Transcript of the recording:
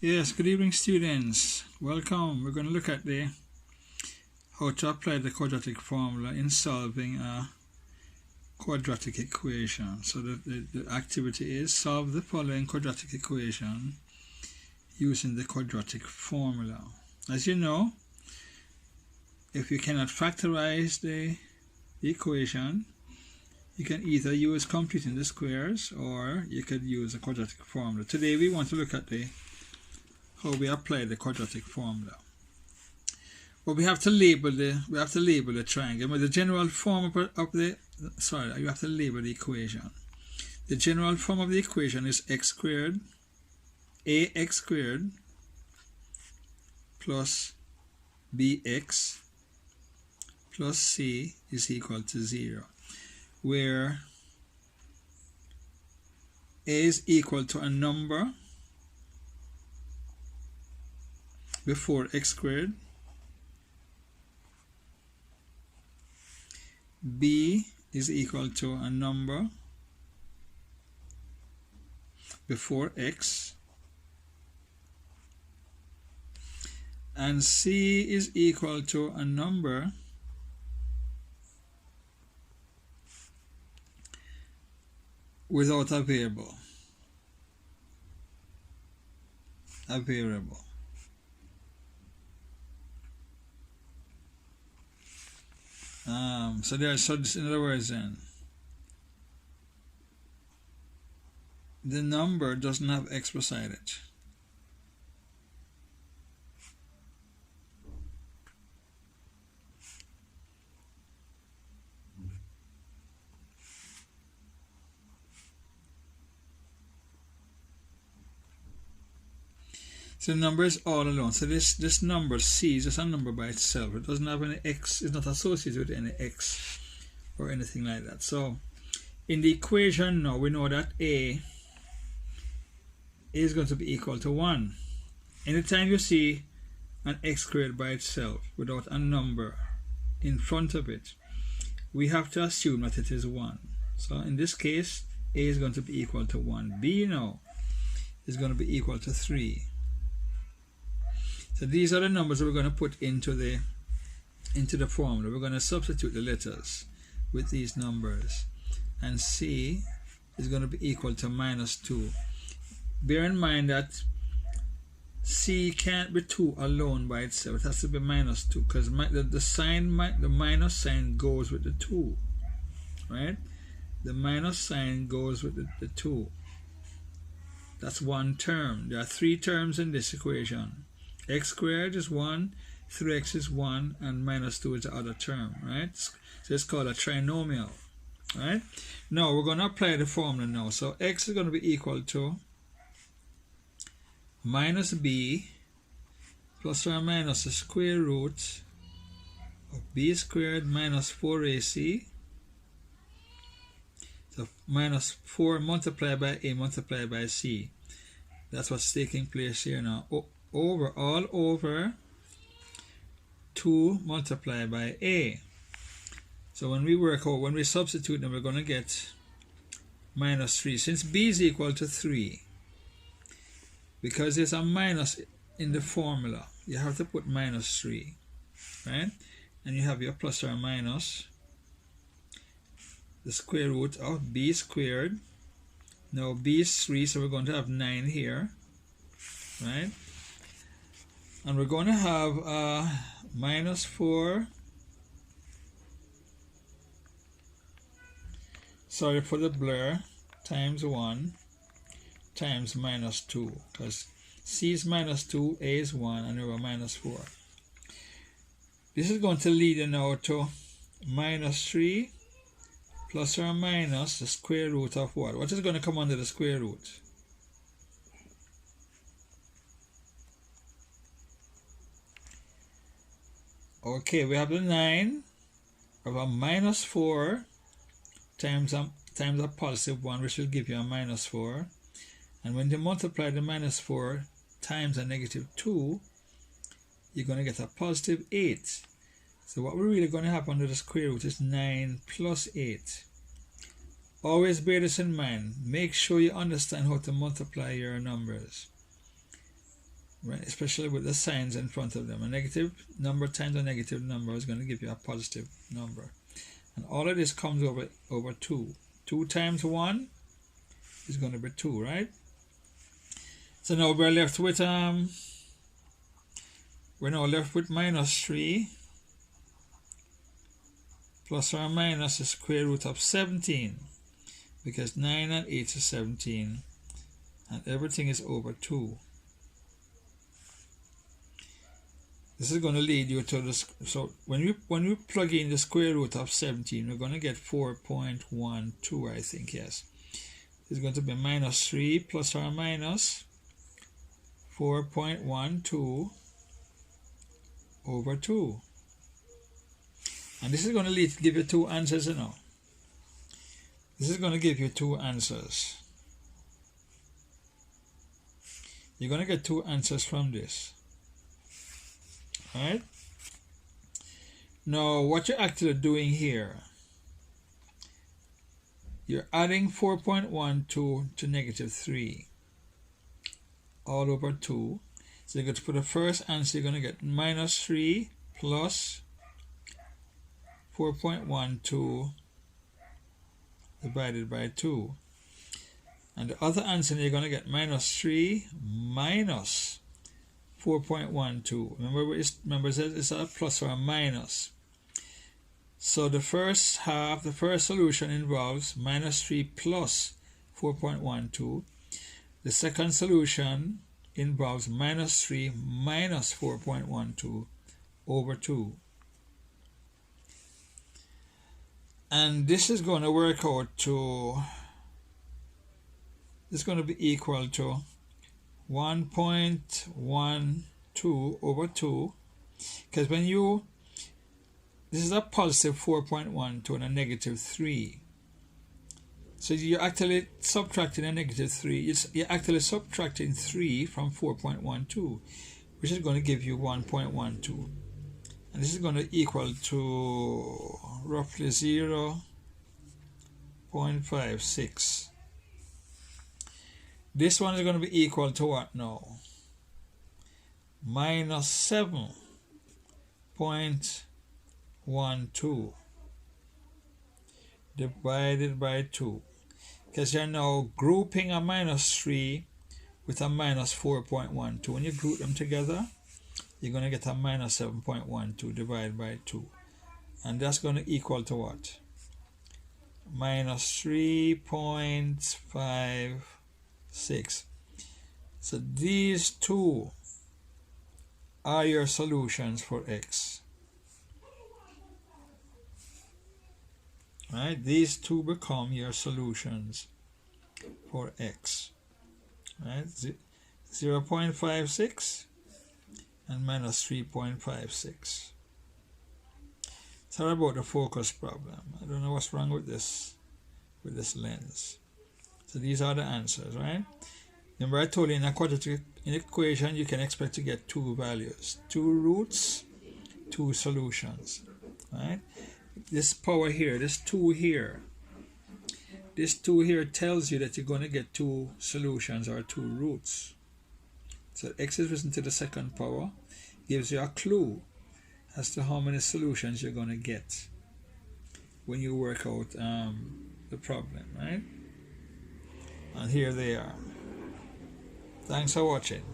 Yes, good evening students. Welcome. We're going to look at how to apply the quadratic formula in solving a quadratic equation. So the activity is solve the following quadratic equation using the quadratic formula. As you know, if you cannot factorize the equation, you can either use computing the squares or you could use a quadratic formula. Today we want to look at how we apply the quadratic formula. Well, we have to label the triangle. But the general form you have to label the equation. The general form of the equation is ax squared plus bx plus c is equal to 0, where a is equal to a number before x squared, b is equal to a number before x, and c is equal to a number without a variable. So in other words, then the number doesn't have x beside it. So the number is all alone. So this number c is just a number by itself. It doesn't have any x. It's not associated with any x or anything like that. So in the equation now, we know that a is going to be equal to 1. Anytime you see an x squared by itself without a number in front of it, we have to assume that it is 1. So in this case, a is going to be equal to 1. B now is going to be equal to 3. So these are the numbers that we're going to put into the formula. We're going to substitute the letters with these numbers, and c is going to be equal to -2. Bear in mind that c can't be 2 alone by itself. It has to be -2 because the minus sign goes with the 2, right? The minus sign goes with the 2. That's one term. There are 3 terms in this equation. X squared is 1, 3x is 1, and -2 is the other term, right? So it's called a trinomial, right? Now we're going to apply the formula now. So x is going to be equal to minus b plus or minus the square root of b squared minus 4ac. So minus 4 multiplied by a multiplied by c. That's what's taking place here now. All over 2 multiplied by a. So when we substitute them, we're going to get -3. Since b is equal to 3, because there's a minus in the formula, you have to put -3, right? And you have your plus or minus the square root of b squared. Now b is 3, so we're going to have 9 here, right? And we're going to have -4, sorry for the blur, times 1 times -2, because c is -2, a is 1, and we have -4. This is going to lead you now to -3 plus or minus the square root of what? What is going to come under the square root? Okay, we have the 9 of a -4 times a positive 1, which will give you a -4. And when you multiply the -4 times a -2, you're going to get a positive 8. So what we're really going to have under the square root is 9 plus 8. Always bear this in mind. Make sure you understand how to multiply your numbers. right? Especially with the signs in front of them. A negative number times a negative number is going to give you a positive number. And all of this comes over 2. 2 times 1 is going to be 2, right? So now we're left with minus 3 plus or minus the square root of 17, because 9 and 8 is 17, and everything is over 2. This is going to lead you to this. So when you plug in the square root of 17, we're going to get 4.12, I think, yes. It's going to be minus 3 plus or minus 4.12 over 2. And this is going to give you 2 answers, you know. This is going to give you 2 answers. You're going to get 2 answers from this. Alright? Now, what you're actually doing here, you're adding 4.12 to negative 3 all over 2. So you're going to put the first answer, you're going to get minus 3 plus 4.12 divided by 2. And the other answer, you're going to get minus 3 minus 4.12. Remember it says it's a plus or a minus. So the first solution involves minus 3 plus 4.12. The second solution involves minus 3 minus 4.12 over 2. And this is going to work out to, it's going to be equal to 1.12 over 2, because this is a positive 4.12 and a negative 3. So you're actually subtracting a negative 3. You're actually subtracting 3 from 4.12, which is going to give you 1.12. And this is going to equal to roughly 0.56. This one is going to be equal to what now? Minus 7.12 divided by 2. Because you're now grouping a minus 3 with a minus 4.12. When you group them together, you're going to get a minus 7.12 divided by 2. And that's going to equal to what? Minus 3.56. So these two are your solutions for x. Right? These two become your solutions for x. Right? 0.56 and minus 3.56. Sorry about the focus problem. I don't know what's wrong with this lens. So these are the answers, right? Remember I told you in a quadratic equation you can expect to get 2 values, 2 roots, 2 solutions, right? This power here, this 2 here, tells you that you're going to get 2 solutions or 2 roots. So x is risen to the second power, gives you a clue as to how many solutions you're going to get when you work out the problem, right? And here they are. Thanks for watching.